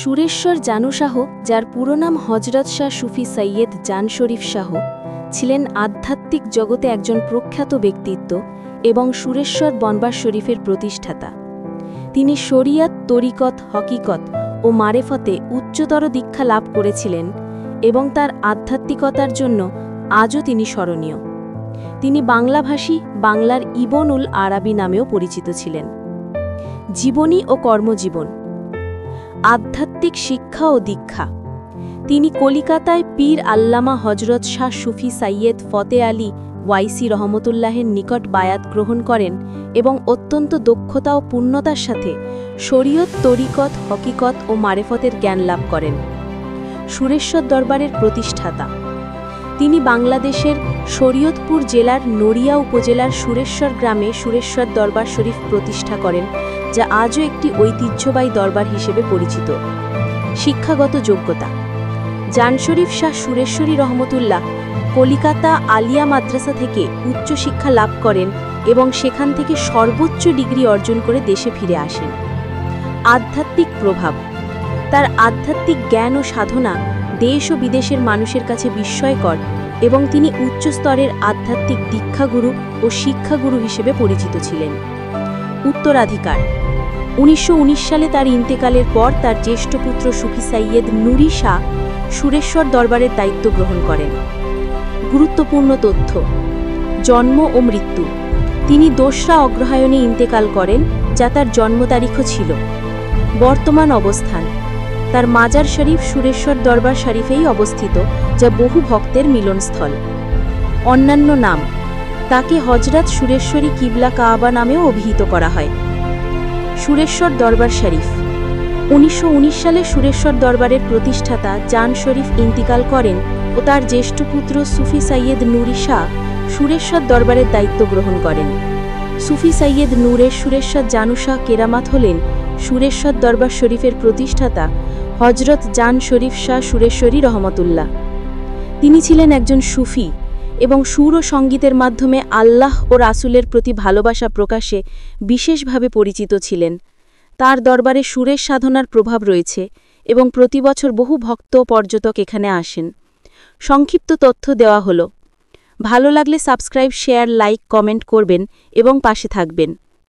সুরেশ্বর জানু শাহ, যার পুরো নাম হজরত শাহ সুফি সৈয়দ জান শরীফ শাহ, ছিলেন আধ্যাত্মিক জগতে একজন প্রখ্যাত ব্যক্তিত্ব এবং সুরেশ্বর বনবাস শরীফের প্রতিষ্ঠাতা। তিনি শরিয়াত, তরিকত, হকিকত ও মারেফতে উচ্চতর দীক্ষা লাভ করেছিলেন এবং তার আধ্যাত্মিকতার জন্য আজও তিনি স্মরণীয়। তিনি বাংলাভাষী, বাংলার ইবন উল আরাবি নামেও পরিচিত ছিলেন। জীবনী ও কর্মজীবন। আধ্যাত্মিক শিক্ষা ও দীক্ষা। তিনি কলিকাতায় পীর আল্লামা হজরত শাহ সুফি সৈয়দ ফতে আলী ওয়াইসি রহমতুল্লাহের নিকট বায়াত গ্রহণ করেন এবং অত্যন্ত দক্ষতা ও পূর্ণতার সাথে শরীয়ত, তরিকত, হকিকত ও মারেফতের জ্ঞান লাভ করেন। সুরেশ্বর দরবারের প্রতিষ্ঠাতা। তিনি বাংলাদেশের শরীয়তপুর জেলার নড়িয়া উপজেলার সুরেশ্বর গ্রামে সুরেশ্বর দরবার শরীফ প্রতিষ্ঠা করেন, যা আজও একটি ঐতিহ্যবাহী দরবার হিসেবে পরিচিত। শিক্ষাগত যোগ্যতা। জান শরীফ শাহ সুরেশ্বরী রহমতুল্লাহ কলিকাতা আলিয়া মাদ্রাসা থেকে উচ্চশিক্ষা লাভ করেন এবং সেখান থেকে সর্বোচ্চ ডিগ্রি অর্জন করে দেশে ফিরে আসেন। আধ্যাত্মিক প্রভাব। তার আধ্যাত্মিক জ্ঞান ও সাধনা দেশ ও বিদেশের মানুষের কাছে বিস্ময়কর এবং তিনি উচ্চ স্তরের আধ্যাত্মিক দীক্ষাগুরু ও শিক্ষাগুরু হিসেবে পরিচিত ছিলেন। উত্তরাধিকার। 1919 সালে তার ইন্তেকালের পর তার জ্যেষ্ঠ পুত্র সুফি সৈয়দ নুরি শাহ সুরেশ্বর দরবারের দায়িত্ব গ্রহণ করেন। গুরুত্বপূর্ণ তথ্য। জন্ম ও মৃত্যু। তিনি 2রা অগ্রহায়ণে ইন্তেকাল করেন, যা তার জন্ম তারিখও ছিল। বর্তমান অবস্থান। তার মাজার শরীফ সুরেশ্বর দরবার শরীফেই অবস্থিত, যা বহু ভক্তের মিলনস্থল। অন্যান্য নাম। তাকে হজরত সুরেশ্বরী কিবলা কাবা নামেও অভিহিত করা হয়। সুরেশ্বর দরবার শরীফ। 1919 সালে সুরেশ্বর দরবারের প্রতিষ্ঠাতা জান শরীফ ইন্তিকাল করেন ও তার জ্যেষ্ঠ পুত্র সুফি সৈয়দ নুরি শাহ সুরেশ্বর দরবারের দায়িত্ব গ্রহণ করেন। সুফি সৈয়দ নূরের সুরেশ্বর জানু শাহ কেরামাত হলেন সুরেশ্বর দরবার শরীফের প্রতিষ্ঠাতা হজরত জান শরীফ শাহ সুরেশ্বরী রহমতুল্লাহ। তিনি ছিলেন একজন সুফি এবং সুর ও সঙ্গীতের মাধ্যমে আল্লাহ ও রাসূলের প্রতি ভালোবাসা প্রকাশে বিশেষভাবে পরিচিত ছিলেন। তার দরবারে সুরের সাধনার প্রভাব রয়েছে এবং প্রতি বছর বহু ভক্ত ও পর্যটক এখানে আসেন। সংক্ষিপ্ত তথ্য দেওয়া হলো। ভালো লাগলে সাবস্ক্রাইব, শেয়ার, লাইক, কমেন্ট করবেন এবং পাশে থাকবেন।